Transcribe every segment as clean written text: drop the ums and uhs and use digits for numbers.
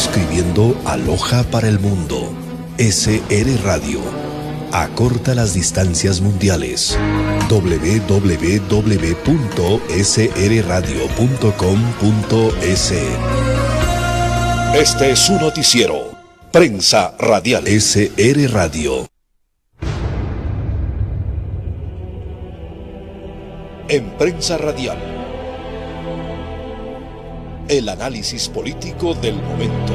escribiendo Aloha para el mundo. SR Radio. Acorta las distancias mundiales. www.srradio.com.es. Este es su noticiero. Prensa Radial. SR Radio. En Prensa Radial, el análisis político del momento.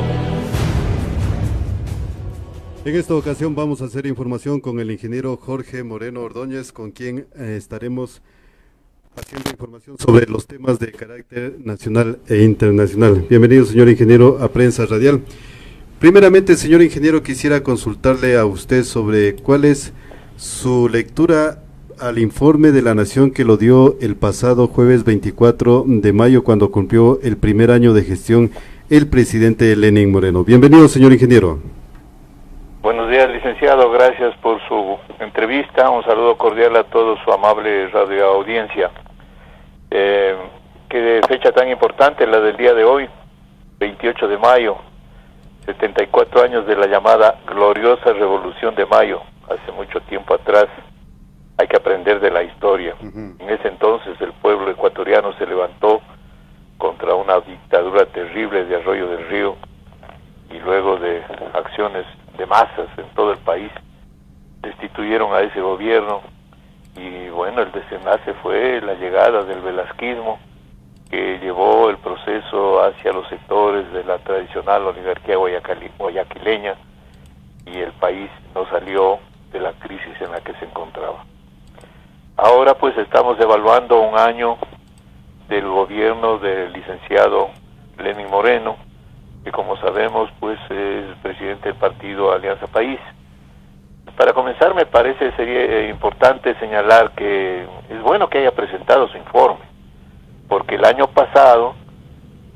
En esta ocasión vamos a hacer información con el ingeniero Jorge Moreno Ordóñez, con quien estaremos haciendo información sobre los temas de carácter nacional e internacional. Bienvenido, señor ingeniero, a Prensa Radial. Primeramente, señor ingeniero, quisiera consultarle a usted sobre cuál es su lectura al informe de la Nación que lo dio el pasado jueves 24 de mayo, cuando cumplió el primer año de gestión el presidente Lenín Moreno. Bienvenido, señor ingeniero. Buenos días, licenciado, gracias por su entrevista. Un saludo cordial a toda su amable radioaudiencia. Qué fecha tan importante la del día de hoy, 28 de mayo, 74 años de la llamada gloriosa Revolución de Mayo, hace mucho tiempo atrás. Hay que aprender de la historia. En ese entonces el pueblo ecuatoriano se levantó contra una dictadura terrible de Arroyo del Río, y luego de acciones de masas en todo el país destituyeron a ese gobierno, y bueno, el desenlace fue la llegada del velasquismo, que llevó el proceso hacia los sectores de la tradicional oligarquía guayaquileña, y el país no salió de la crisis en la que se encontraba. Ahora pues estamos evaluando un año del gobierno del licenciado Lenín Moreno, que como sabemos pues es presidente del partido Alianza País. Para comenzar, me parece sería importante señalar que es bueno que haya presentado su informe, porque el año pasado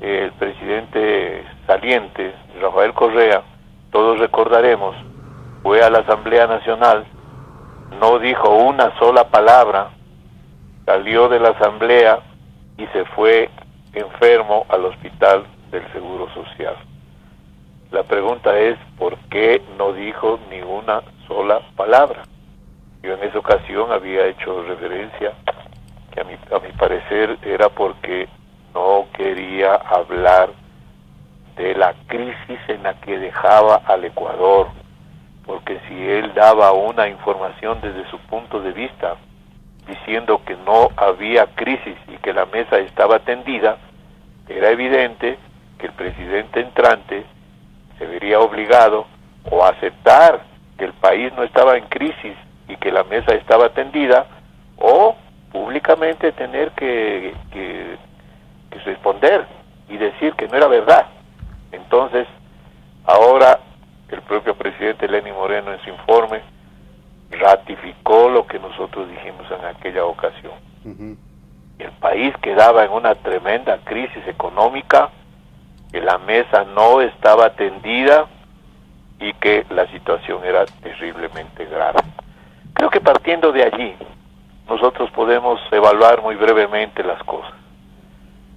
el presidente saliente, Rafael Correa, todos recordaremos, fue a la Asamblea Nacional, no dijo una sola palabra, salió de la asamblea y se fue enfermo al hospital del Seguro Social. La pregunta es, ¿por qué no dijo ni una sola palabra? Yo en esa ocasión había hecho referencia que a mi parecer era porque no quería hablar de la crisis en la que dejaba al Ecuador, porque si él daba una información desde su punto de vista, diciendo que no había crisis y que la mesa estaba tendida, era evidente que el presidente entrante se vería obligado o a aceptar que el país no estaba en crisis y que la mesa estaba tendida, o públicamente tener que responder y decir que no era verdad. Entonces, ahora el propio presidente Lenín Moreno en su informe ratificó lo que nosotros dijimos en aquella ocasión. El país quedaba en una tremenda crisis económica, que la mesa no estaba tendida y que la situación era terriblemente grave. Creo que partiendo de allí nosotros podemos evaluar muy brevemente las cosas.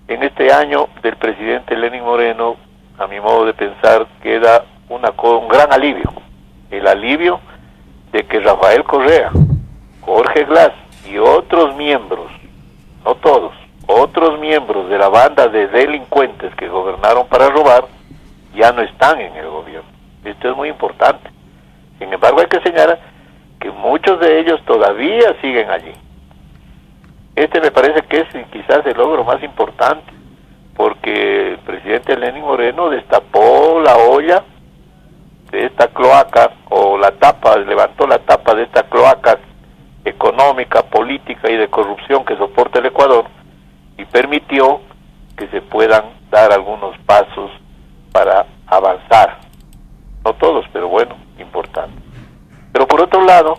En este año del presidente Lenín Moreno, a mi modo de pensar, queda un gran alivio, el alivio de que Rafael Correa, Jorge Glass y otros miembros, no todos, otros miembros de la banda de delincuentes que gobernaron para robar, ya no están en el gobierno. Esto es muy importante. Sin embargo, hay que señalar que muchos de ellos todavía siguen allí. Este me parece que es quizás el logro más importante, porque el presidente Lenín Moreno destapó la olla de esta cloaca, o la tapa, levantó la tapa de esta cloaca económica, política y de corrupción que soporta el Ecuador, y permitió que se puedan dar algunos pasos para avanzar. No todos, pero bueno, importante. Pero por otro lado,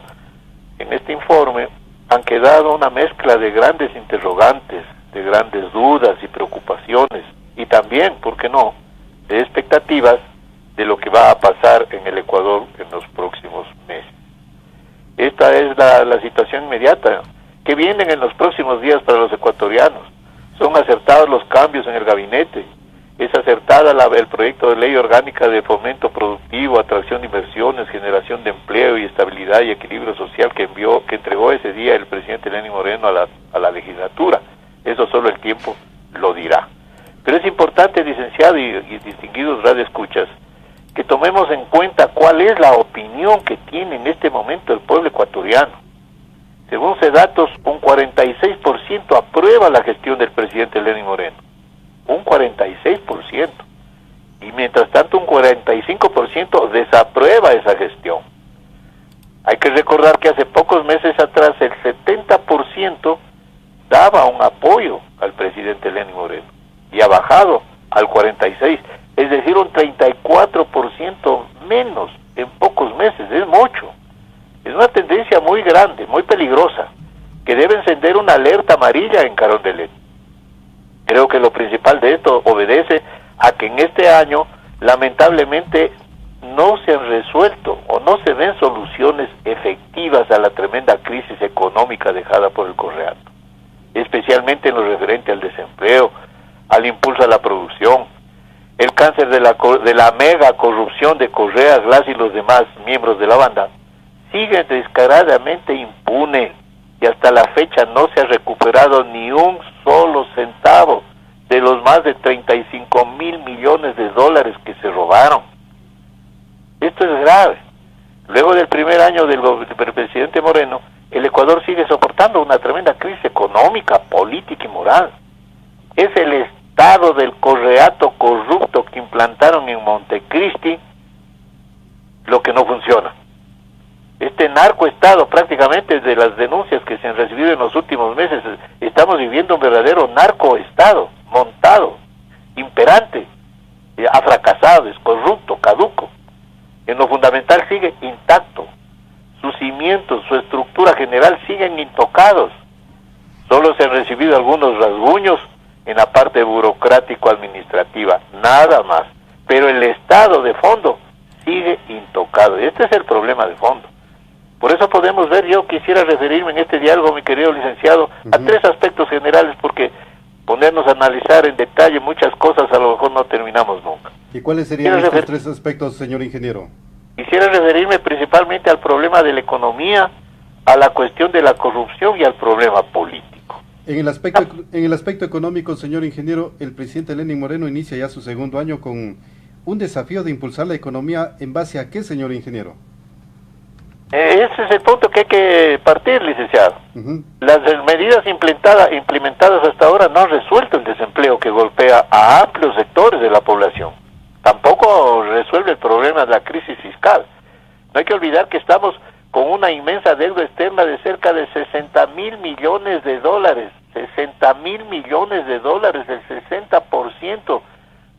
en este informe han quedado una mezcla de grandes interrogantes, de grandes dudas y preocupaciones, y también, ¿por qué no?, de expectativas de lo que va a pasar en el Ecuador en los próximos meses. Esta es la situación inmediata. ¿Qué vienen en los próximos días para los ecuatorianos? Son acertados los cambios en el gabinete. Es acertada el proyecto de ley orgánica de fomento productivo, atracción de inversiones, generación de empleo y estabilidad y equilibrio social que entregó ese día el presidente Lenín Moreno a la legislatura. Eso solo el tiempo lo dirá. Pero es importante, licenciado y distinguidos radioescuchas, que tomemos en cuenta cuál es la opinión que tiene en este momento el pueblo ecuatoriano. Según CEDATOS, un 46% aprueba la gestión del presidente Lenín Moreno. Un 46%. Y mientras tanto un 45% desaprueba esa gestión. Hay que recordar que hace pocos meses atrás el 70% daba un apoyo al presidente Lenín Moreno y ha bajado al 46%, es decir, un 34% menos en pocos meses. Es mucho. Es una tendencia muy grande, muy peligrosa, que debe encender una alerta amarilla en Carondelet. Creo que lo principal de esto obedece a que en este año, lamentablemente, no se han resuelto o no se ven soluciones efectivas a la tremenda crisis económica dejada por el Correato, especialmente en lo referente al desempleo, al impulso a la producción, el cáncer de la mega corrupción de Correa, Glass y los demás miembros de la banda, sigue descaradamente impune y hasta la fecha no se ha recuperado ni un solo centavo de los más de 35.000 millones de dólares que se robaron. Esto es grave. Luego del primer año del presidente Moreno, el Ecuador sigue soportando una tremenda crisis económica, política y moral. Es el estado del Correato corrupto que implantaron en Montecristi lo que no funciona. Este narcoestado, prácticamente de las denuncias que se han recibido en los últimos meses, estamos viviendo un verdadero narcoestado, montado, imperante, ha fracasado, es corrupto, caduco. En lo fundamental sigue intacto. Sus cimientos, su estructura general siguen intocados. Solo se han recibido algunos rasguños en la parte burocrático-administrativa, nada más. Pero el estado de fondo sigue intocado. Este es el problema de fondo. Por eso podemos ver, yo quisiera referirme en este diálogo, mi querido licenciado, a tres aspectos generales, porque ponernos a analizar en detalle muchas cosas a lo mejor no terminamos nunca. ¿Y cuáles serían estos tres aspectos, señor ingeniero? Quisiera referirme principalmente al problema de la economía, a la cuestión de la corrupción y al problema político. En el aspecto económico, señor ingeniero, el presidente Lenín Moreno inicia ya su segundo año con un desafío de impulsar la economía. ¿En base a qué, señor ingeniero? Ese es el punto que hay que partir, licenciado. Las medidas implementadas hasta ahora no han resuelto el desempleo que golpea a amplios sectores de la población. Tampoco resuelve el problema de la crisis fiscal. No hay que olvidar que estamos con una inmensa deuda externa de cerca de 60.000 millones de dólares. 60.000 millones de dólares, el 60%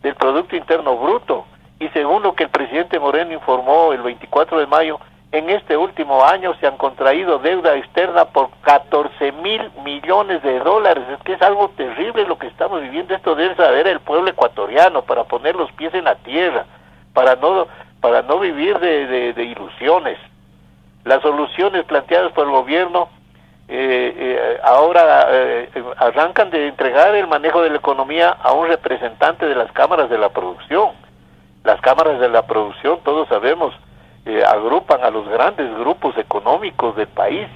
del Producto Interno Bruto. Y según lo que el presidente Moreno informó el 24 de mayo, en este último año se han contraído deuda externa por 14.000 millones de dólares. Es que es algo terrible lo que estamos viviendo. Esto debe saber el pueblo ecuatoriano para poner los pies en la tierra, para no vivir de ilusiones. Las soluciones planteadas por el gobierno ahora arrancan de entregar el manejo de la economía a un representante de las cámaras de la producción. Las cámaras de la producción, todos sabemos, agrupan a los grandes grupos económicos del país.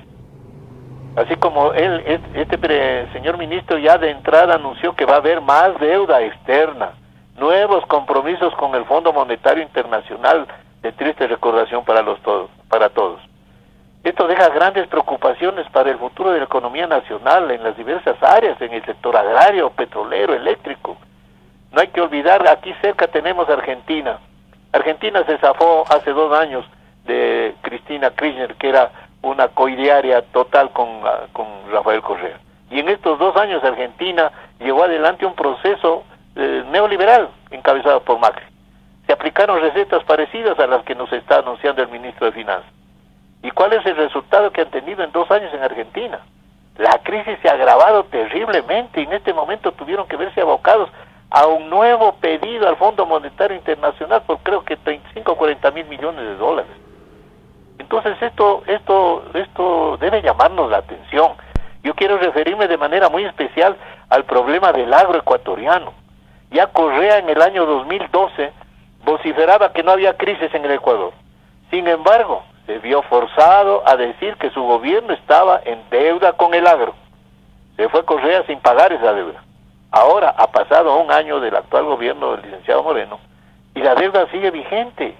Así como este señor ministro ya de entrada anunció que va a haber más deuda externa, nuevos compromisos con el Fondo Monetario Internacional, de triste recordación para todos. Esto deja grandes preocupaciones para el futuro de la economía nacional en las diversas áreas, en el sector agrario, petrolero, eléctrico. No hay que olvidar, aquí cerca tenemos Argentina. Argentina se zafó hace 2 años de Cristina Kirchner, que era una coidiaria total con Rafael Correa. Y en estos 2 años Argentina llevó adelante un proceso neoliberal encabezado por Macri. Se aplicaron recetas parecidas a las que nos está anunciando el ministro de Finanzas. ¿Y cuál es el resultado que han tenido en 2 años en Argentina? La crisis se ha agravado terriblemente y en este momento tuvieron que verse abocados a un nuevo pedido al Fondo Monetario Internacional por creo que 35 o 40 mil millones de dólares. Entonces esto debe llamarnos la atención. Yo quiero referirme de manera muy especial al problema del agro ecuatoriano. Ya Correa en el año 2012 vociferaba que no había crisis en el Ecuador. Sin embargo, se vio forzado a decir que su gobierno estaba en deuda con el agro. Se fue Correa sin pagar esa deuda. Ahora ha pasado un año del actual gobierno del licenciado Moreno y la deuda sigue vigente.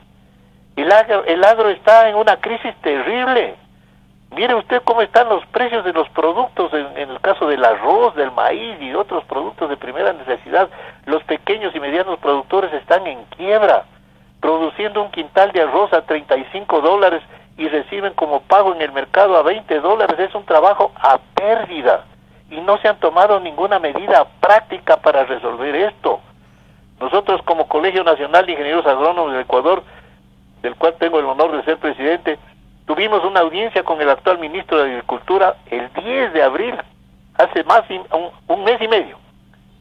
El agro está en una crisis terrible. Mire usted cómo están los precios de los productos, en el caso del arroz, del maíz y otros productos de primera necesidad. Los pequeños y medianos productores están en quiebra, produciendo un quintal de arroz a $35 y reciben como pago en el mercado a $20. Es un trabajo a pérdida y no se han tomado ninguna medida práctica para resolver esto. Nosotros como Colegio Nacional de Ingenieros Agrónomos del Ecuador, del cual tengo el honor de ser presidente, tuvimos una audiencia con el actual ministro de Agricultura el 10 de abril, hace más de un mes y medio.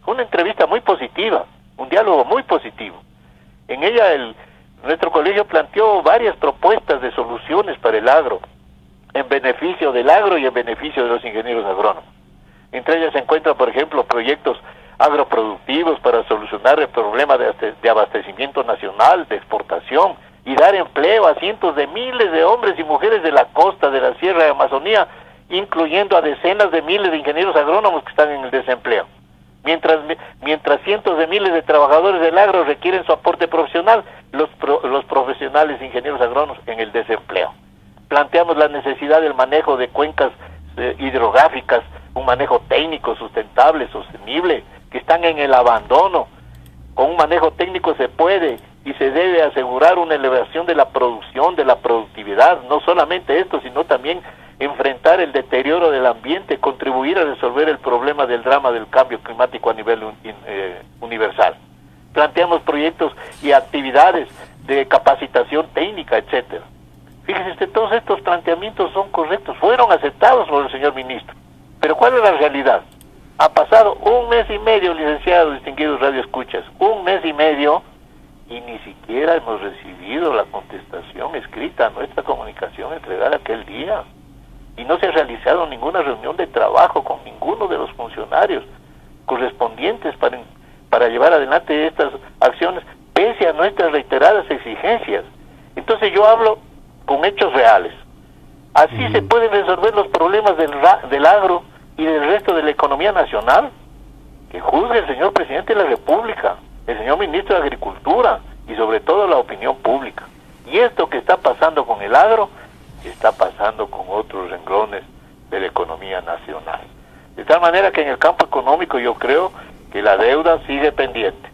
Fue una entrevista muy positiva, un diálogo muy positivo. En ella nuestro colegio planteó varias propuestas de soluciones para el agro, en beneficio del agro y en beneficio de los ingenieros agrónomos. Entre ellas se encuentran, por ejemplo, proyectos agroproductivos para solucionar el problema de abastecimiento nacional, de exportación, y dar empleo a cientos de miles de hombres y mujeres de la costa, de la sierra de Amazonía, incluyendo a decenas de miles de ingenieros agrónomos que están en el desempleo. Mientras cientos de miles de trabajadores del agro requieren su aporte profesional, los profesionales ingenieros agrónomos en el desempleo. Planteamos la necesidad del manejo de cuencas hidrográficas, un manejo técnico, sustentable, sostenible, que están en el abandono. Con un manejo técnico se puede y se debe asegurar una elevación de la producción, de la productividad, no solamente esto, sino también enfrentar el deterioro del ambiente, contribuir a resolver el problema del drama del cambio climático a nivel universal. Planteamos proyectos y actividades de capacitación técnica, etcétera. Fíjese usted, todos estos planteamientos son correctos, fueron aceptados por el señor ministro. Pero ¿cuál es la realidad? Ha pasado un mes y medio, licenciados, distinguidos radioescuchas, un mes y medio, y ni siquiera hemos recibido la contestación escrita a nuestra comunicación entregada aquel día. Y no se ha realizado ninguna reunión de trabajo con ninguno de los funcionarios correspondientes para llevar adelante estas acciones, pese a nuestras reiteradas exigencias. Entonces yo hablo con hechos reales. Así se pueden resolver los problemas del agro y del resto de la economía nacional. Que juzgue el señor presidente de la República, el señor ministro de Agricultura y sobre todo la opinión pública. Y esto que está pasando con el agro, está pasando con otros renglones de la economía nacional. De tal manera que en el campo económico yo creo que la deuda sigue pendiente.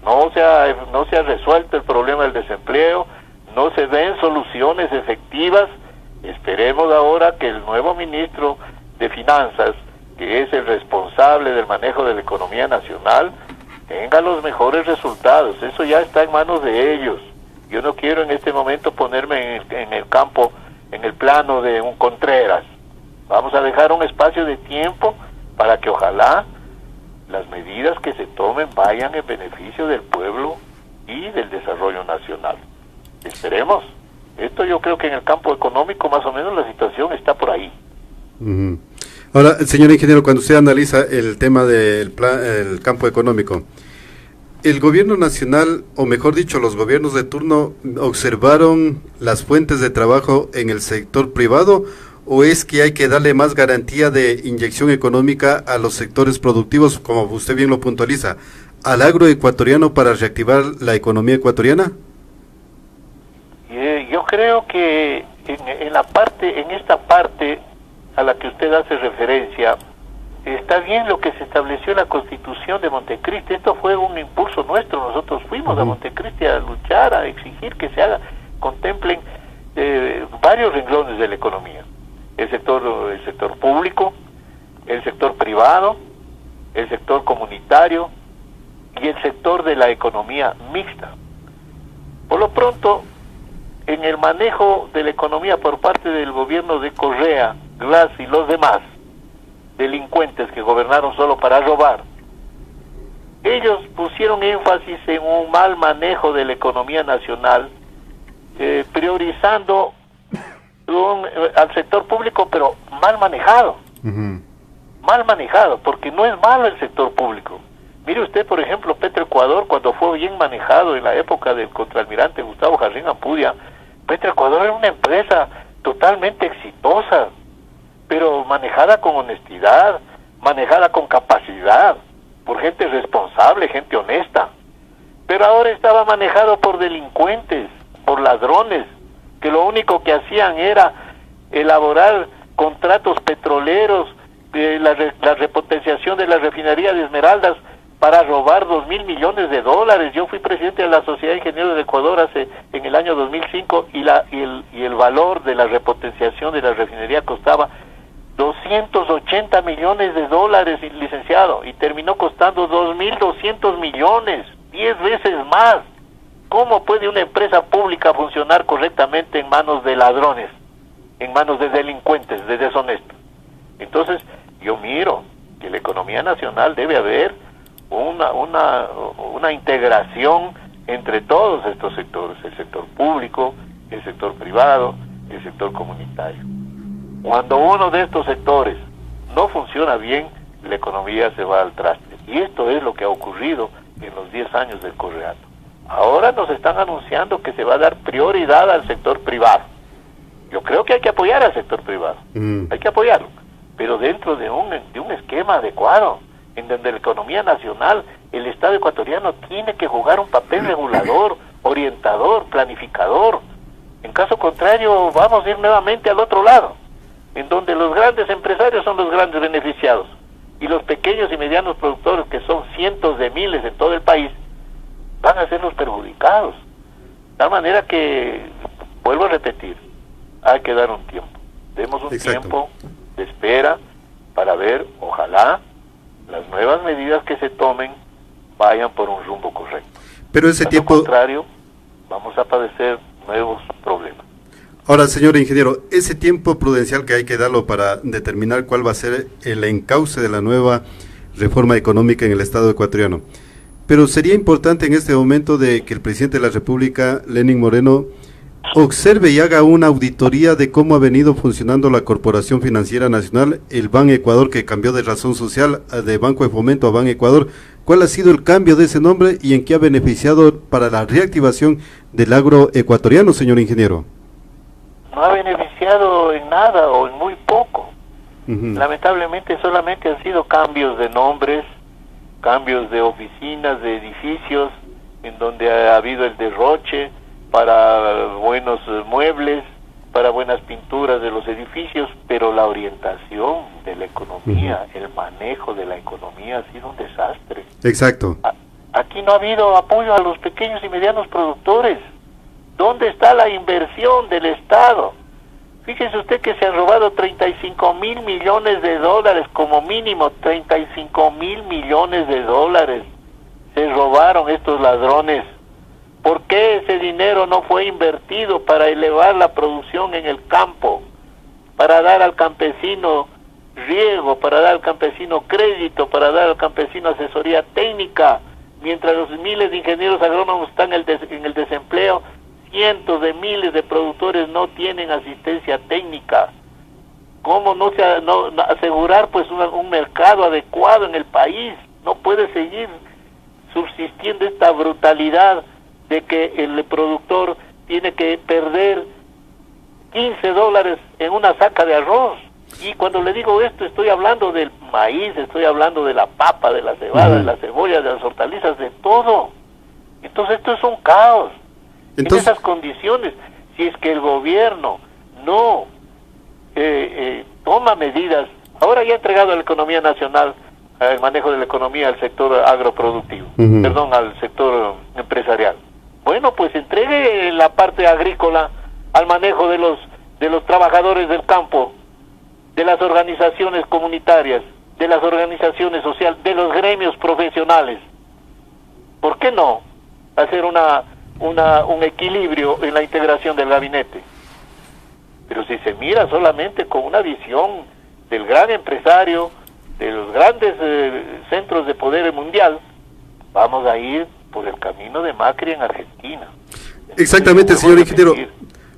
No se ha resuelto el problema del desempleo, no se ven soluciones efectivas. Esperemos ahora que el nuevo ministro de Finanzas, que es el responsable del manejo de la economía nacional, tenga los mejores resultados. Eso ya está en manos de ellos. Yo no quiero en este momento ponerme en el campo, en el plano de un Contreras. Vamos a dejar un espacio de tiempo para que ojalá las medidas que se tomen vayan en beneficio del pueblo y del desarrollo nacional. Esperemos. Esto yo creo que en el campo económico más o menos la situación está por ahí. Ahora, señor ingeniero, cuando usted analiza el tema del el campo económico, ¿el gobierno nacional, o mejor dicho, los gobiernos de turno, observaron las fuentes de trabajo en el sector privado, o es que hay que darle más garantía de inyección económica a los sectores productivos, como usted bien lo puntualiza, al agro ecuatoriano para reactivar la economía ecuatoriana? Yo creo que en esta parte a la que usted hace referencia, está bien lo que se estableció en la Constitución de Montecristi. Esto fue un impulso nuestro. Nosotros fuimos a Montecristi a luchar, a exigir que se contemplen varios renglones de la economía. El sector público, el sector privado, el sector comunitario y el sector de la economía mixta. Por lo pronto, en el manejo de la economía por parte del gobierno de Correa, Glass y los demás delincuentes que gobernaron solo para robar, ellos pusieron énfasis en un mal manejo de la economía nacional, priorizando al sector público, pero mal manejado. Mal manejado, porque no es malo el sector público, Mire usted, por ejemplo, Petroecuador, cuando fue bien manejado en la época del contraalmirante Gustavo Jarrín Ampudia, Petroecuador era una empresa totalmente exitosa, pero manejada con honestidad, manejada con capacidad, por gente responsable, gente honesta. Pero ahora estaba manejado por delincuentes, por ladrones, que lo único que hacían era elaborar contratos petroleros, la repotenciación de la refinería de Esmeraldas para robar 2.000 millones de dólares. Yo fui presidente de la Sociedad de Ingenieros de Ecuador en el año 2005 y el valor de la repotenciación de la refinería costaba 280 millones de dólares, licenciado, y terminó costando 2.200 millones, 10 veces más. ¿Cómo puede una empresa pública funcionar correctamente en manos de ladrones, en manos de delincuentes, de deshonestos? Entonces, yo miro que la economía nacional debe haber una integración entre todos estos sectores, el sector público, el sector privado, el sector comunitario. Cuando uno de estos sectores no funciona bien, la economía se va al traste. Y esto es lo que ha ocurrido en los 10 años del Correato. Ahora nos están anunciando que se va a dar prioridad al sector privado. Yo creo que hay que apoyar al sector privado, hay que apoyarlo, pero dentro de un esquema adecuado, en donde la economía nacional, el Estado ecuatoriano tiene que jugar un papel regulador, orientador, planificador. En caso contrario, vamos a ir nuevamente al otro lado, en donde los grandes empresarios son los grandes beneficiados y los pequeños y medianos productores, que son cientos de miles en todo el país, van a ser los perjudicados. De tal manera que, vuelvo a repetir, hay que dar un tiempo. Demos un tiempo de espera para ver, ojalá, las nuevas medidas que se tomen vayan por un rumbo correcto. Pero ese tiempo... Al contrario, vamos a padecer nuevos problemas. Ahora, señor ingeniero, ese tiempo prudencial que hay que darlo para determinar cuál va a ser el encauce de la nueva reforma económica en el Estado ecuatoriano. Pero sería importante en este momento de que el presidente de la República, Lenín Moreno, observe y haga una auditoría de cómo ha venido funcionando la Corporación Financiera Nacional, el Ban Ecuador, que cambió de razón social de Banco de Fomento a Ban Ecuador. ¿Cuál ha sido el cambio de ese nombre y en qué ha beneficiado para la reactivación del agro ecuatoriano, señor ingeniero? No ha beneficiado en nada o en muy poco. Lamentablemente solamente han sido cambios de nombres, cambios de oficinas, de edificios, en donde ha habido el derroche para buenos muebles, para buenas pinturas de los edificios, pero la orientación de la economía, el manejo de la economía ha sido un desastre. Exacto. Aquí no ha habido apoyo a los pequeños y medianos productores. ¿Dónde está la inversión del Estado? Fíjese usted que se han robado 35.000 millones de dólares, como mínimo 35.000 millones de dólares. Se robaron estos ladrones. ¿Por qué ese dinero no fue invertido para elevar la producción en el campo? Para dar al campesino riego, para dar al campesino crédito, para dar al campesino asesoría técnica. Mientras los miles de ingenieros agrónomos están en el desempleo, cientos de miles de productores no tienen asistencia técnica. ¿Cómo no asegurar pues un mercado adecuado en el país? No puede seguir subsistiendo esta brutalidad de que el productor tiene que perder $15 en una saca de arroz. Y cuando le digo esto, estoy hablando del maíz, estoy hablando de la papa, de la cebada, de la cebolla, de las hortalizas, de todo. Entonces esto es un caos. En esas condiciones, si es que el gobierno no toma medidas, ahora ya ha entregado a la economía nacional, el manejo de la economía al sector agroproductivo, al sector empresarial. Bueno, pues entregue la parte agrícola al manejo de los trabajadores del campo, de las organizaciones comunitarias, de las organizaciones sociales, de los gremios profesionales. ¿Por qué no hacer un equilibrio en la integración del gabinete? Pero si se mira solamente con una visión del gran empresario, de los grandes centros de poder mundial, vamos a ir por el camino de Macri en Argentina. Exactamente, señor ingeniero.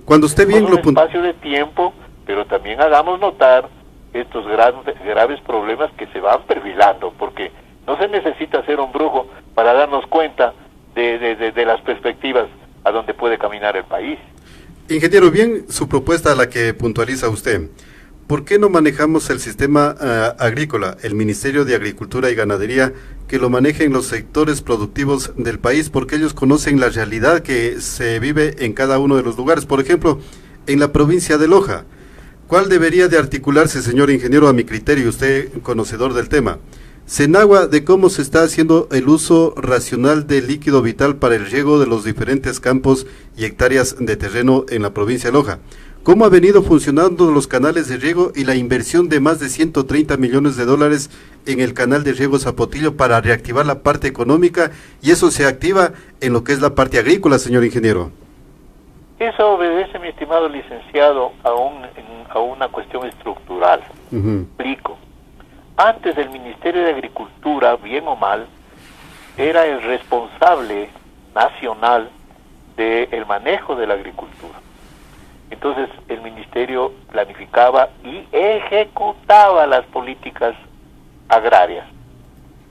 Cuando usted bien lo espacio de tiempo, pero también hagamos notar estos graves problemas que se van perfilando, porque No se necesita ser un brujo para darnos cuenta de las perspectivas a donde puede caminar el país. Ingeniero, bien su propuesta a la que puntualiza usted. ¿Por qué no manejamos el sistema agrícola, el Ministerio de Agricultura y Ganadería, que lo manejen los sectores productivos del país? Porque ellos conocen la realidad que se vive en cada uno de los lugares. Por ejemplo, en la provincia de Loja, ¿cuál debería de articularse, señor ingeniero, a mi criterio, usted conocedor del tema? Senagua, de cómo se está haciendo el uso racional del líquido vital para el riego de los diferentes campos y hectáreas de terreno en la provincia de Loja. ¿Cómo ha venido funcionando los canales de riego y la inversión de más de 130 millones de dólares en el canal de riego Zapotillo para reactivar la parte económica, y eso se activa en lo que es la parte agrícola, señor ingeniero? Eso obedece, mi estimado licenciado, a una cuestión estructural. Explico. Antes el Ministerio de Agricultura, bien o mal, era el responsable nacional del manejo de la agricultura. Entonces el ministerio planificaba y ejecutaba las políticas agrarias.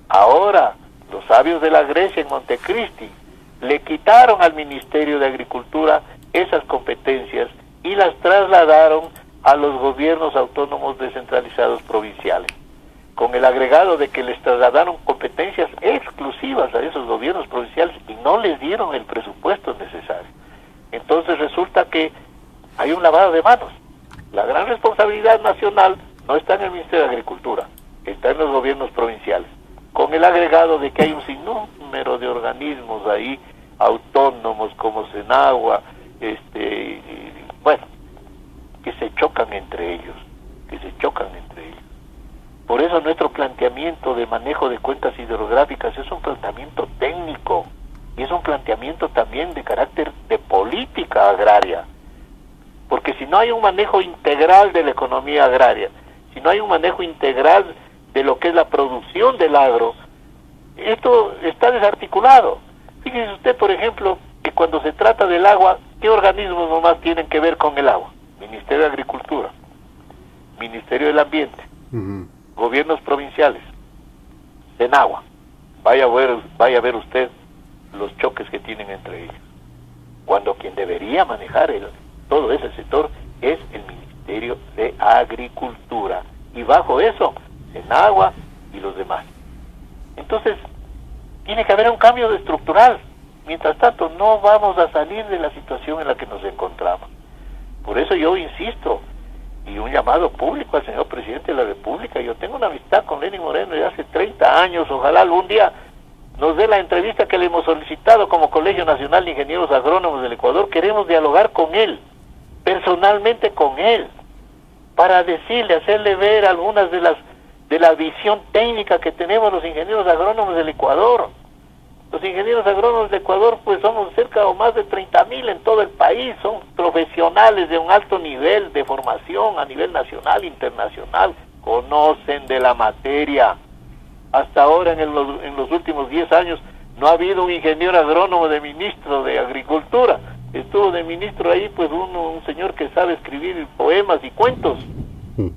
Ahora los sabios de la Grecia en Montecristi le quitaron al Ministerio de Agricultura esas competencias y las trasladaron a los gobiernos autónomos descentralizados provinciales, con el agregado de que les trasladaron competencias exclusivas a esos gobiernos provinciales y no les dieron el presupuesto necesario. Entonces resulta que hay un lavado de manos. La gran responsabilidad nacional no está en el Ministerio de Agricultura, está en los gobiernos provinciales, con el agregado de que hay un sinnúmero de organismos ahí autónomos como Senagua, que se chocan entre ellos. Por eso nuestro planteamiento de manejo de cuencas hidrográficas es un planteamiento técnico y es un planteamiento también de carácter de política agraria. Porque si no hay un manejo integral de la economía agraria, si no hay un manejo integral de lo que es la producción del agro, esto está desarticulado. Fíjese usted, por ejemplo, que cuando se trata del agua, ¿qué organismos nomás tienen que ver con el agua? Ministerio de Agricultura, Ministerio del Ambiente, gobiernos provinciales, Senagua. Vaya a ver usted los choques que tienen entre ellos. Cuando quien debería manejar todo ese sector es el Ministerio de Agricultura, y bajo eso Senagua y los demás. Entonces tiene que haber un cambio estructural. Mientras tanto no vamos a salir de la situación en la que nos encontramos. Por eso yo insisto, y un llamado público al señor presidente de la República. Yo tengo una amistad con Lenín Moreno de hace 30 años, ojalá algún día nos dé la entrevista que le hemos solicitado como Colegio Nacional de Ingenieros Agrónomos del Ecuador. Queremos dialogar con él, personalmente con él, para decirle, hacerle ver algunas de la visión técnica que tenemos los ingenieros agrónomos del Ecuador. Los ingenieros agrónomos de Ecuador, pues somos cerca o más de 30,000 en todo el país, son profesionales de un alto nivel de formación a nivel nacional, internacional, conocen de la materia. Hasta ahora, en los últimos 10 años, no ha habido un ingeniero agrónomo de ministro de Agricultura. Estuvo de ministro ahí, pues, un señor que sabe escribir poemas y cuentos.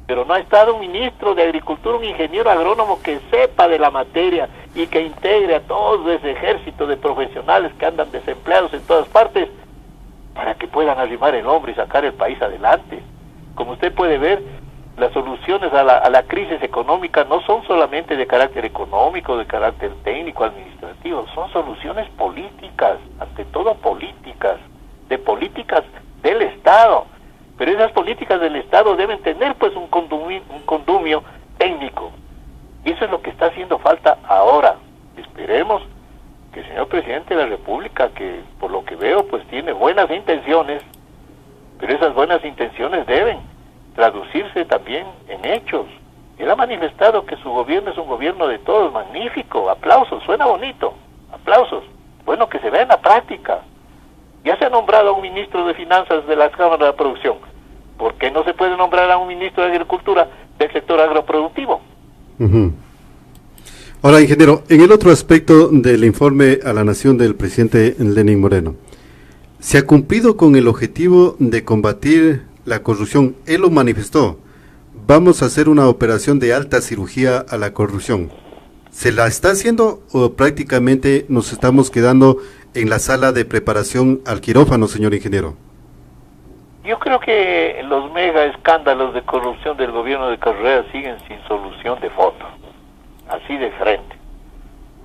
Pero no ha estado un ministro de Agricultura, un ingeniero agrónomo que sepa de la materia y que integre a todo ese ejército de profesionales que andan desempleados en todas partes para que puedan arrimar el hombro y sacar el país adelante. Como usted puede ver, las soluciones a la crisis económica no son solamente de carácter económico, de carácter técnico, administrativo, son soluciones políticas, ante todo políticas del Estado. Pero esas políticas del Estado deben tener pues un condumio técnico. Y eso es lo que está haciendo falta ahora. Esperemos que el señor presidente de la República, que por lo que veo pues tiene buenas intenciones, pero esas buenas intenciones deben traducirse también en hechos. Él ha manifestado que su gobierno es un gobierno de todos, magnífico, aplausos, suena bonito, aplausos. Bueno, que se vea en la práctica. Ya se ha nombrado a un ministro de Finanzas de la Cámara de Producción. ¿Por qué no se puede nombrar a un ministro de Agricultura del sector agroproductivo? Ahora, ingeniero, en el otro aspecto del informe a la Nación del presidente Lenín Moreno, ¿se ha cumplido con el objetivo de combatir la corrupción? Él lo manifestó. Vamos a hacer una operación de alta cirugía a la corrupción. ¿Se la está haciendo o prácticamente nos estamos quedando en la sala de preparación al quirófano, señor ingeniero? Yo creo que los mega escándalos de corrupción del gobierno de Correa siguen sin solución de fondo, así de frente.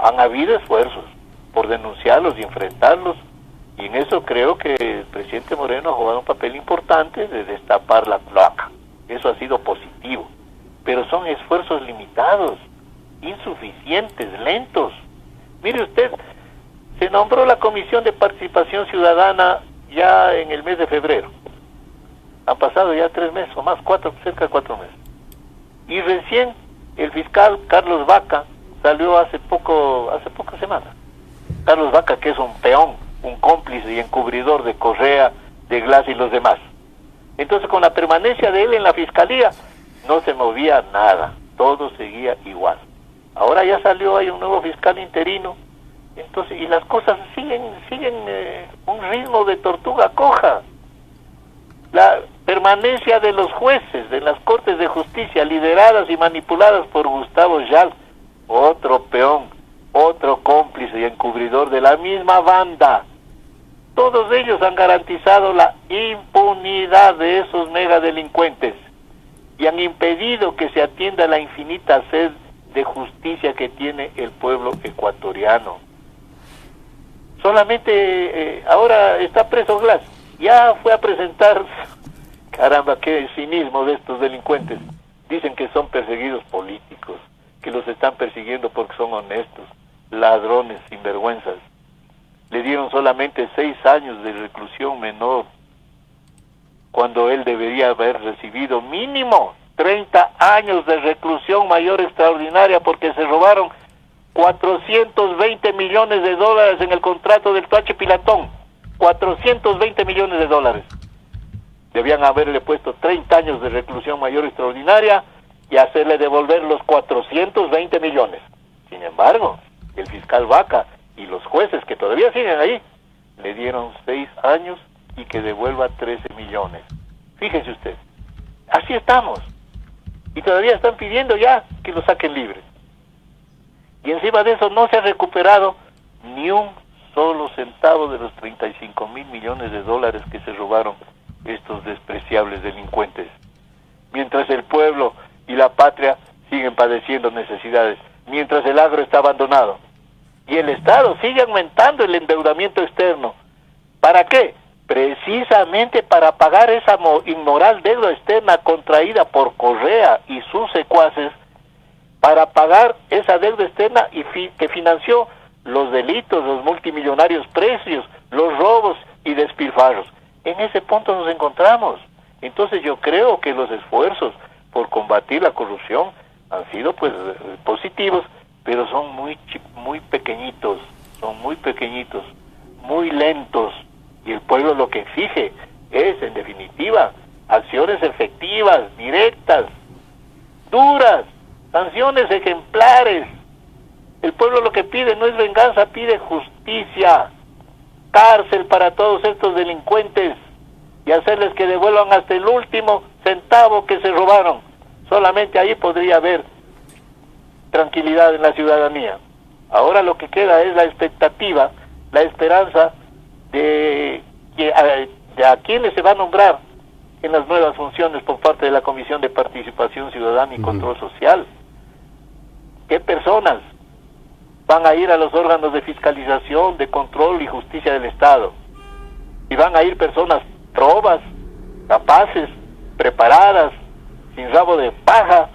Han habido esfuerzos por denunciarlos y enfrentarlos, y en eso creo que el presidente Moreno ha jugado un papel importante de destapar la cloaca. Eso ha sido positivo, pero son esfuerzos limitados, insuficientes, lentos. Mire usted, se nombró la Comisión de Participación Ciudadana ya en el mes de febrero. Han pasado ya 3 meses o más, cerca de 4 meses. Y recién el fiscal Carlos Vaca salió hace pocas semanas. Carlos Vaca, que es un peón, un cómplice y encubridor de Correa, de Glass y los demás. Entonces, con la permanencia de él en la fiscalía, no se movía nada, todo seguía igual. Ahora ya salió, hay un nuevo fiscal interino, entonces, y las cosas siguen un ritmo de tortuga coja. La permanencia de los jueces de las Cortes de Justicia, lideradas y manipuladas por Gustavo Yal, otro peón, otro cómplice y encubridor de la misma banda. Todos ellos han garantizado la impunidad de esos megadelincuentes y han impedido que se atienda la infinita sed de justicia que tiene el pueblo ecuatoriano. Solamente ahora está preso Glass. Ya fue a presentar, caramba, qué cinismo de estos delincuentes. Dicen que son perseguidos políticos, que los están persiguiendo porque son honestos, ladrones, sinvergüenzas. Le dieron solamente 6 años de reclusión menor, cuando él debería haber recibido mínimo 30 años de reclusión mayor extraordinaria, porque se robaron 420 millones de dólares en el contrato del Toache Pilatón. 420 millones de dólares. Debían haberle puesto 30 años de reclusión mayor extraordinaria y hacerle devolver los 420 millones. Sin embargo, el fiscal Vaca y los jueces que todavía siguen ahí, le dieron 6 años y que devuelva 13 millones. Fíjese usted, así estamos. Y todavía están pidiendo ya que lo saquen libre. Y encima de eso no se ha recuperado ni un solo centavo de los 35 mil millones de dólares que se robaron estos despreciables delincuentes. Mientras el pueblo y la patria siguen padeciendo necesidades, mientras el agro está abandonado y el Estado sigue aumentando el endeudamiento externo. ¿Para qué? Precisamente para pagar esa inmoral deuda externa contraída por Correa y sus secuaces, para pagar esa deuda externa y que financió los delitos, los multimillonarios precios, los robos y despilfarros. En ese punto nos encontramos. Entonces yo creo que los esfuerzos por combatir la corrupción han sido pues positivos, pero son muy pequeñitos, muy lentos, y el pueblo lo que exige es, en definitiva, acciones efectivas, directas, duras, sanciones ejemplares. El pueblo lo que pide no es venganza, pide justicia, cárcel para todos estos delincuentes y hacerles que devuelvan hasta el último centavo que se robaron. Solamente ahí podría haber tranquilidad en la ciudadanía. Ahora lo que queda es la expectativa, la esperanza de a quienes se va a nombrar en las nuevas funciones por parte de la Comisión de Participación Ciudadana y Control Social. ¿Qué personas van a ir a los órganos de fiscalización, de control y justicia del Estado? Y van a ir personas probas, capaces, preparadas, sin rabo de paja,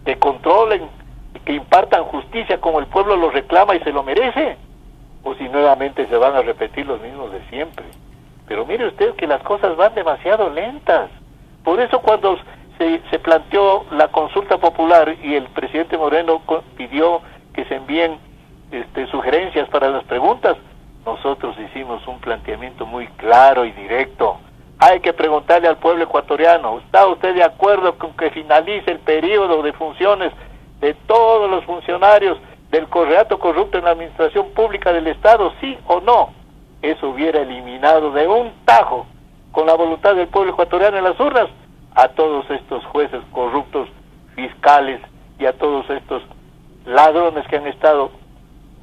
que controlen y que impartan justicia como el pueblo lo reclama y se lo merece, o si nuevamente se van a repetir los mismos de siempre. Pero mire usted que las cosas van demasiado lentas. Por eso cuando se planteó la consulta popular y el presidente Moreno pidió que se envíen sugerencias para las preguntas, nosotros hicimos un planteamiento muy claro y directo. Hay que preguntarle al pueblo ecuatoriano, ¿está usted de acuerdo con que finalice el periodo de funciones de todos los funcionarios del correato corrupto en la administración pública del Estado, sí o no? Eso hubiera eliminado de un tajo, con la voluntad del pueblo ecuatoriano en las urnas, a todos estos jueces corruptos, fiscales y a todos estos ladrones que han estado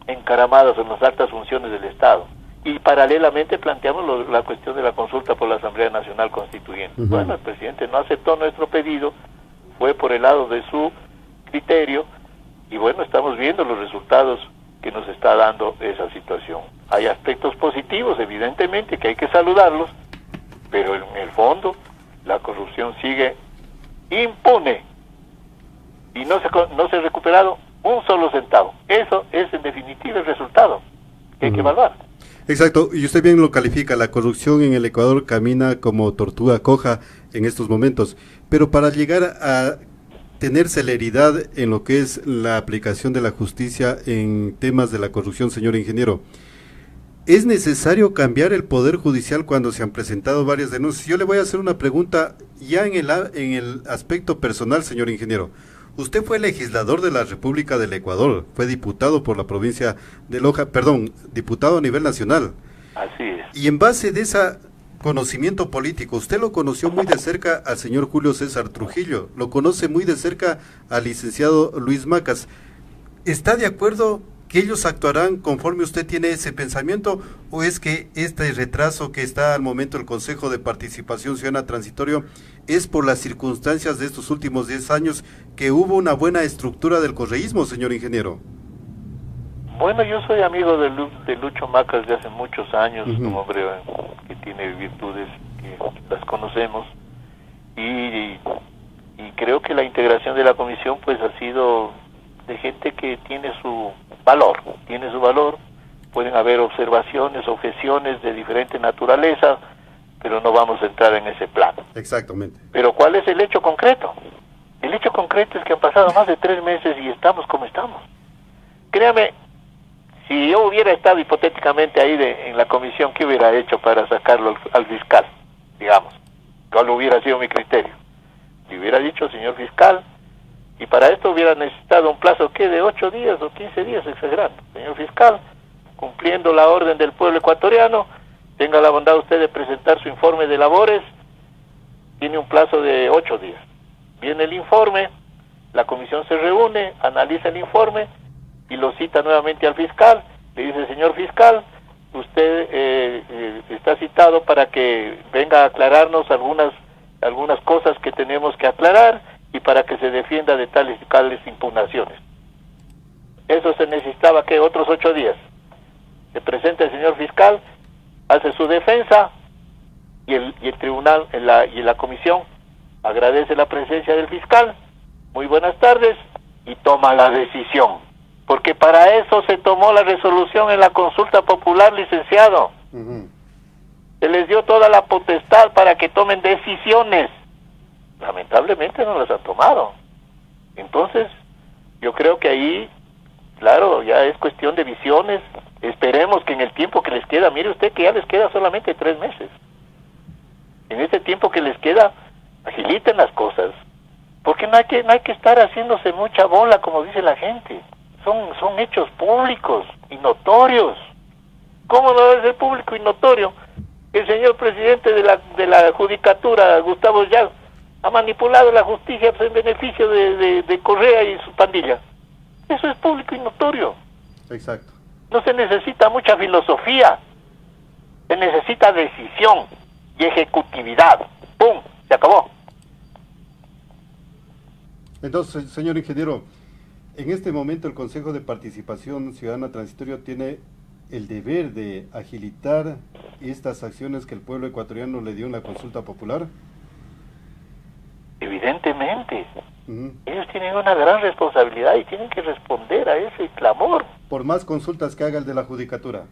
encaramados en las altas funciones del Estado. Y paralelamente planteamos la cuestión de la consulta por la Asamblea Nacional Constituyente. Bueno, el presidente no aceptó nuestro pedido, fue por el lado de su criterio, y bueno, estamos viendo los resultados que nos está dando esa situación. Hay aspectos positivos, evidentemente, que hay que saludarlos, pero en el fondo la corrupción sigue impune y no se ha recuperado un solo centavo. Eso es en definitiva el resultado que hay que evaluar. Exacto, y usted bien lo califica, la corrupción en el Ecuador camina como tortuga coja en estos momentos, pero para llegar a tener celeridad en lo que es la aplicación de la justicia en temas de la corrupción, señor ingeniero, ¿es necesario cambiar el Poder Judicial cuando se han presentado varias denuncias? Yo le voy a hacer una pregunta ya en el aspecto personal, señor ingeniero. Usted fue legislador de la República del Ecuador, fue diputado por la provincia de Loja, diputado a nivel nacional. Así es. Y en base de ese conocimiento político, usted lo conoció muy de cerca al señor Julio César Trujillo, lo conoce muy de cerca al licenciado Luis Macas. ¿Está de acuerdo que ellos actuarán conforme usted tiene ese pensamiento, o es que este retraso que está al momento el Consejo de Participación Ciudadana Transitorio es por las circunstancias de estos últimos 10 años que hubo una buena estructura del correísmo, señor ingeniero? Bueno, yo soy amigo de Lucho Macas de hace muchos años, un hombre que tiene virtudes que las conocemos, y creo que la integración de la comisión pues ha sido de gente que tiene su valor, pueden haber observaciones, objeciones de diferente naturaleza, pero no vamos a entrar en ese plano. Exactamente. Pero ¿cuál es el hecho concreto? El hecho concreto es que han pasado más de 3 meses y estamos como estamos. Créame, si yo hubiera estado hipotéticamente ahí en la comisión, ¿qué hubiera hecho para sacarlo al fiscal? Digamos, ¿cuál hubiera sido mi criterio? Le hubiera dicho, señor fiscal, y para esto hubiera necesitado un plazo, ¿qué? De 8 días o 15 días, exagerando. Señor fiscal, cumpliendo la orden del pueblo ecuatoriano, tenga la bondad usted de presentar su informe de labores, tiene un plazo de 8 días. Viene el informe, la comisión se reúne, analiza el informe y lo cita nuevamente al fiscal. Le dice, señor fiscal, usted está citado para que venga a aclararnos algunas cosas que tenemos que aclarar y para que se defienda de tales impugnaciones. Eso se necesitaba, ¿qué? Otros 8 días. Se presenta el señor fiscal, hace su defensa y el tribunal y la comisión agradece la presencia del fiscal, muy buenas tardes, y toma la decisión, porque para eso se tomó la resolución en la consulta popular, licenciado. Se les dio toda la potestad para que tomen decisiones, lamentablemente no las han tomado. Entonces yo creo que ahí, claro, ya es cuestión de visiones. Esperemos que en el tiempo que les queda, mire usted que ya les queda solamente 3 meses. En este tiempo que les queda, agiliten las cosas, porque no hay que estar haciéndose mucha bola, como dice la gente. Son hechos públicos y notorios. ¿Cómo no debe ser público y notorio? El señor presidente de la judicatura, Gustavo Yal, ha manipulado la justicia en beneficio de Correa y su pandilla. Eso es público y notorio. Exacto. No se necesita mucha filosofía, se necesita decisión y ejecutividad. ¡Pum! Se acabó. Entonces, señor ingeniero, en este momento el Consejo de Participación Ciudadana Transitorio tiene el deber de agilitar estas acciones que el pueblo ecuatoriano le dio en la consulta popular. Evidentemente, ellos tienen una gran responsabilidad y tienen que responder a ese clamor. Por más consultas que haga el de la judicatura.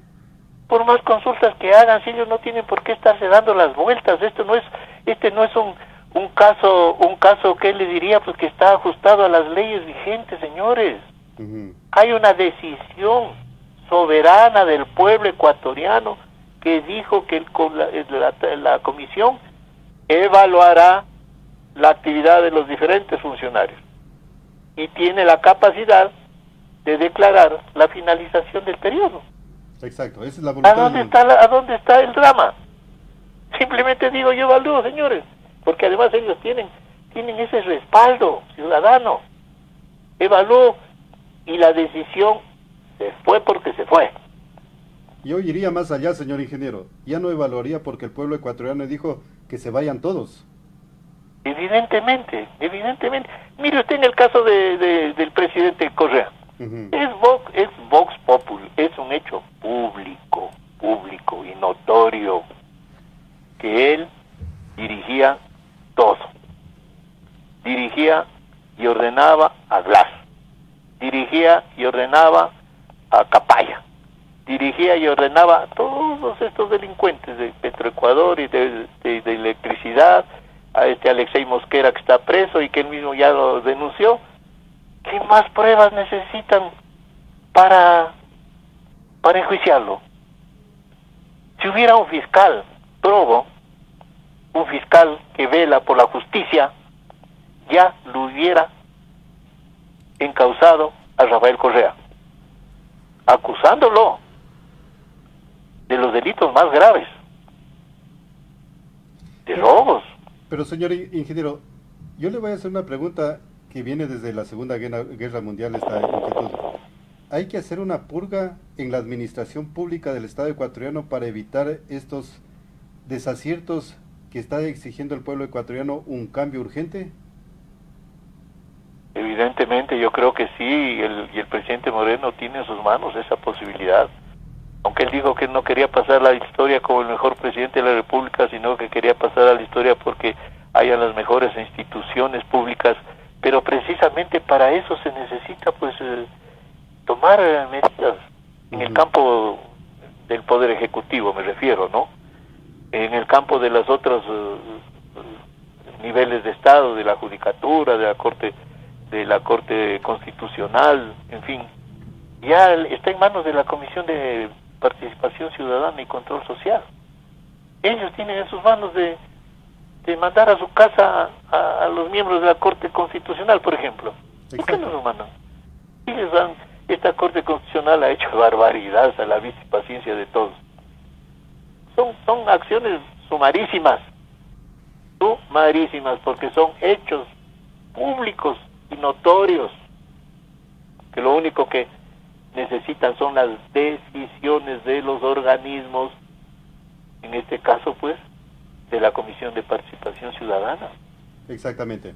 Por más consultas que hagan, si ellos no tienen por qué estarse dando las vueltas. Este no es un caso que le diría pues que está ajustado a las leyes vigentes, señores. Hay una decisión soberana del pueblo ecuatoriano que dijo que la comisión evaluará la actividad de los diferentes funcionarios y tiene la capacidad de declarar la finalización del periodo. Exacto, esa es la voluntad. ¿A dónde está el drama? Simplemente digo, yo evalúo, señores, porque además ellos tienen ese respaldo ciudadano. Evalúo y la decisión se fue porque se fue. Yo iría más allá, señor ingeniero. Ya no evaluaría porque el pueblo ecuatoriano dijo que se vayan todos. Evidentemente. Mire usted en el caso del presidente Correa. Uh-huh. Es Vox Populi, es un hecho público y notorio que él dirigía todo. Dirigía y ordenaba a Glass. Dirigía y ordenaba a Capaya. Dirigía y ordenaba a todos estos delincuentes de Petroecuador y de electricidad, a Alexei Mosquera que está preso y que él mismo ya lo denunció. ¿Qué más pruebas necesitan para enjuiciarlo? Si hubiera un fiscal probo, un fiscal que vela por la justicia, ya lo hubiera encausado a Rafael Correa, acusándolo de los delitos más graves, de robos. Pero señor ingeniero, yo le voy a hacer una pregunta que viene desde la Segunda Guerra Mundial, esta inquietud. ¿Hay que hacer una purga en la administración pública del Estado ecuatoriano para evitar estos desaciertos que está exigiendo el pueblo ecuatoriano, un cambio urgente? Evidentemente, yo creo que sí, y el presidente Moreno tiene en sus manos esa posibilidad. Aunque él dijo que no quería pasar a la historia como el mejor presidente de la República, sino que quería pasar a la historia porque hayan las mejores instituciones públicas, pero precisamente para eso se necesita tomar medidas en el campo del Poder Ejecutivo, me refiero, ¿no? En el campo de los otros niveles de Estado, de la Judicatura, de la Corte Constitucional, en fin, ya está en manos de la Comisión de Participación Ciudadana y Control Social. Ellos tienen en sus manos de mandar a su casa a los miembros de la Corte Constitucional, por ejemplo. ¿Por qué no lo mandan? Esta Corte Constitucional ha hecho barbaridades a la vista y paciencia de todos. Son acciones sumarísimas, porque son hechos públicos y notorios, que lo único que necesitan son las decisiones de los organismos, en este caso pues de la Comisión de Participación Ciudadana. Exactamente.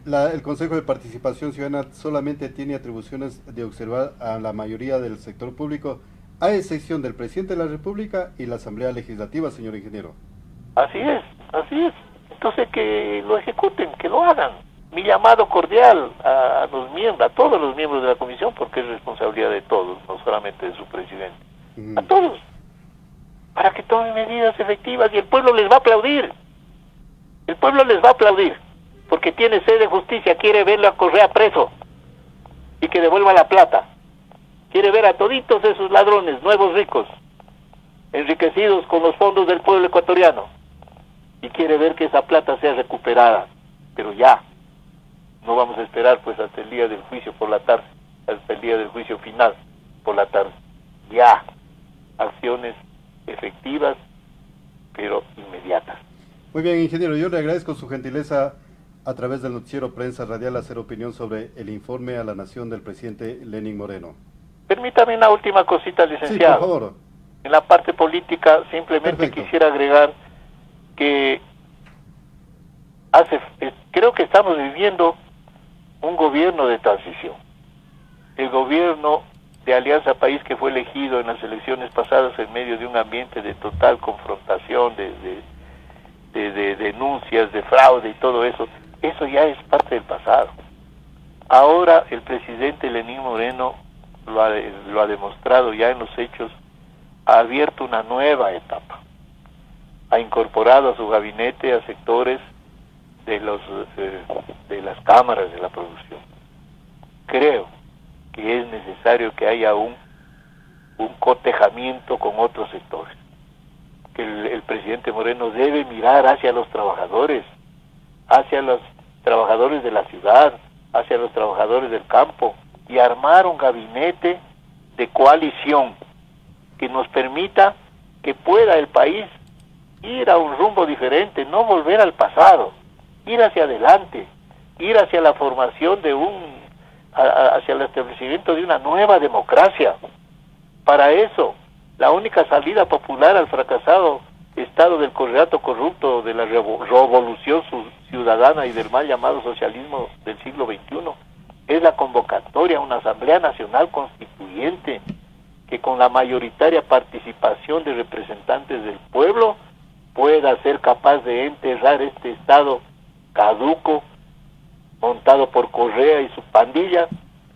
El Consejo de Participación Ciudadana solamente tiene atribuciones de observar a la mayoría del sector público, a excepción del Presidente de la República y la Asamblea Legislativa, señor ingeniero. Así es. Entonces que lo ejecuten, que lo hagan. Mi llamado cordial a todos los miembros de la comisión, porque es responsabilidad de todos, no solamente de su presidente, a todos, para que tomen medidas efectivas, y el pueblo les va a aplaudir. El pueblo les va a aplaudir, porque tiene sed de justicia, quiere verlo a Correa preso, y que devuelva la plata. Quiere ver a toditos esos ladrones, nuevos ricos, enriquecidos con los fondos del pueblo ecuatoriano, y quiere ver que esa plata sea recuperada, pero ya. No vamos a esperar pues hasta el día del juicio por la tarde, hasta el día del juicio final por la tarde. Ya, acciones efectivas, pero inmediatas. Muy bien, ingeniero, yo le agradezco su gentileza a través del noticiero Prensa Radial hacer opinión sobre el informe a la nación del presidente Lenín Moreno. Permítame una última cosita, licenciado. Sí, por favor. En la parte política simplemente Perfecto. Quisiera agregar que creo que estamos viviendo un gobierno de transición. El gobierno de Alianza País, que fue elegido en las elecciones pasadas en medio de un ambiente de total confrontación, de denuncias, de fraude y todo eso ya es parte del pasado. Ahora el presidente Lenín Moreno lo ha demostrado ya en los hechos, ha abierto una nueva etapa, ha incorporado a su gabinete a sectores de las cámaras de la producción. Creo que es necesario que haya un cotejamiento con otros sectores, que el presidente Moreno debe mirar hacia los trabajadores de la ciudad, hacia los trabajadores del campo, y armar un gabinete de coalición que nos permita que pueda el país ir a un rumbo diferente, no volver al pasado, ir hacia adelante, ir hacia la formación de hacia el establecimiento de una nueva democracia. Para eso, la única salida popular al fracasado estado del correato corrupto de la revolución ciudadana y del mal llamado socialismo del siglo XXI es la convocatoria a una Asamblea Nacional Constituyente que con la mayoritaria participación de representantes del pueblo pueda ser capaz de enterrar este estado caduco montado por Correa y su pandilla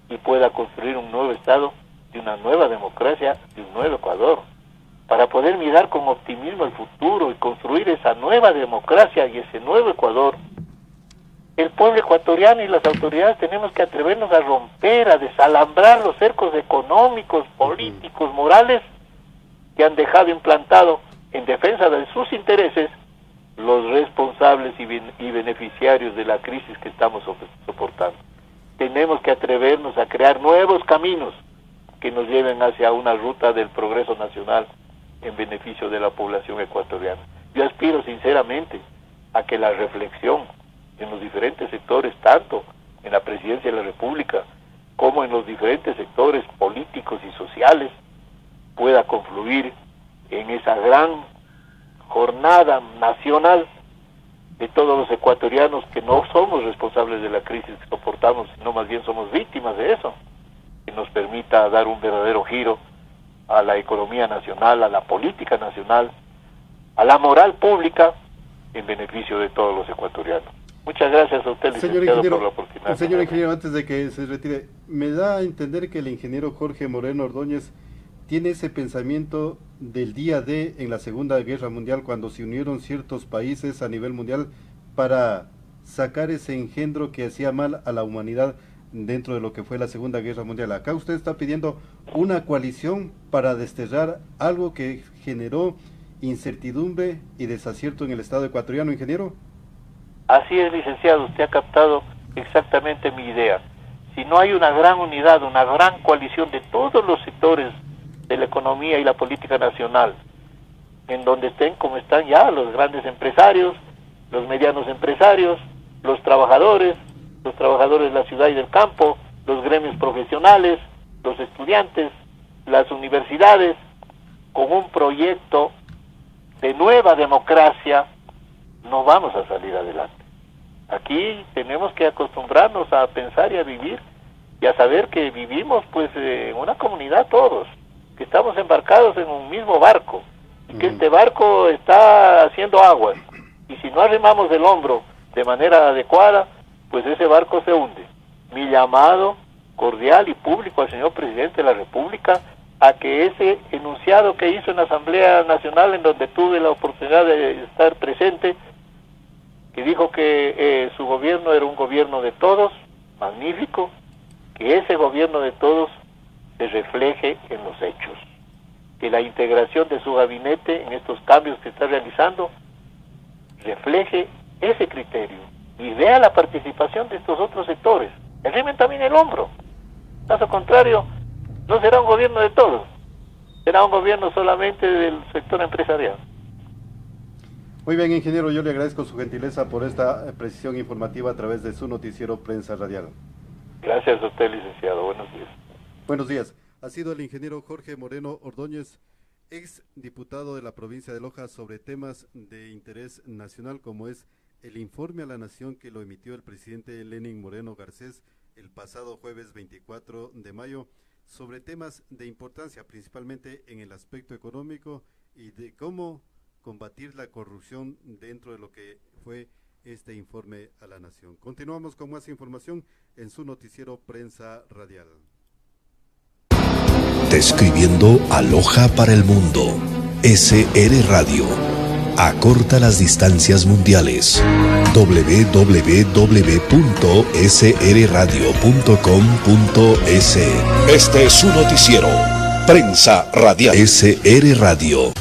y pueda construir un nuevo estado de una nueva democracia, de un nuevo Ecuador, para poder mirar con optimismo el futuro y construir esa nueva democracia y ese nuevo Ecuador. El pueblo ecuatoriano y las autoridades tenemos que atrevernos a romper, a desalambrar los cercos económicos, políticos, morales que han dejado implantado en defensa de sus intereses los responsables y beneficiarios de la crisis que estamos soportando. Tenemos que atrevernos a crear nuevos caminos que nos lleven hacia una ruta del progreso nacional en beneficio de la población ecuatoriana. Yo aspiro sinceramente a que la reflexión en los diferentes sectores, tanto en la Presidencia de la República como en los diferentes sectores políticos y sociales, pueda confluir en esa gran jornada nacional de todos los ecuatorianos que no somos responsables de la crisis que soportamos, sino más bien somos víctimas de eso, que nos permita dar un verdadero giro a la economía nacional, a la política nacional, a la moral pública, en beneficio de todos los ecuatorianos. Muchas gracias a usted, licenciado, por la oportunidad. Señor ingeniero, antes de que se retire, me da a entender que el ingeniero Jorge Moreno Ordóñez tiene ese pensamiento del día D en la Segunda Guerra Mundial, cuando se unieron ciertos países a nivel mundial para sacar ese engendro que hacía mal a la humanidad dentro de lo que fue la Segunda Guerra Mundial. Acá usted está pidiendo una coalición para desterrar algo que generó incertidumbre y desacierto en el Estado ecuatoriano, ingeniero. Así es, licenciado, usted ha captado exactamente mi idea. Si no hay una gran unidad, una gran coalición de todos los sectores de la economía y la política nacional, en donde estén como están ya los grandes empresarios, los medianos empresarios, los trabajadores de la ciudad y del campo, los gremios profesionales, los estudiantes, las universidades, con un proyecto de nueva democracia, no vamos a salir adelante. Aquí tenemos que acostumbrarnos a pensar y a vivir y a saber que vivimos pues en una comunidad todos, que estamos embarcados en un mismo barco y que este barco está haciendo aguas y si no arrimamos el hombro de manera adecuada, pues ese barco se hunde. Mi llamado cordial y público al señor presidente de la República a que ese enunciado que hizo en la Asamblea Nacional, en donde tuve la oportunidad de estar presente, que dijo que su gobierno era un gobierno de todos, magnífico, que ese gobierno de todos se refleje en los hechos, que la integración de su gabinete en estos cambios que está realizando refleje ese criterio y vea la participación de estos otros sectores, arrimen también el hombro. Caso contrario, no será un gobierno de todos, será un gobierno solamente del sector empresarial. Muy bien, ingeniero, yo le agradezco su gentileza por esta precisión informativa a través de su noticiero Prensa Radial. Gracias a usted, licenciado. Buenos días. Buenos días. Ha sido el ingeniero Jorge Moreno Ordóñez, ex diputado de la provincia de Loja, sobre temas de interés nacional, como es el informe a la nación que lo emitió el presidente Lenín Moreno Garcés el pasado jueves 24 de mayo, sobre temas de importancia, principalmente en el aspecto económico y de cómo combatir la corrupción dentro de lo que fue este informe a la nación. Continuamos con más información en su noticiero Prensa Radial. Describiendo a Loja para el mundo. SR Radio. Acorta las distancias mundiales. www.srradio.com.es. Este es su noticiero. Prensa Radial. SR Radio.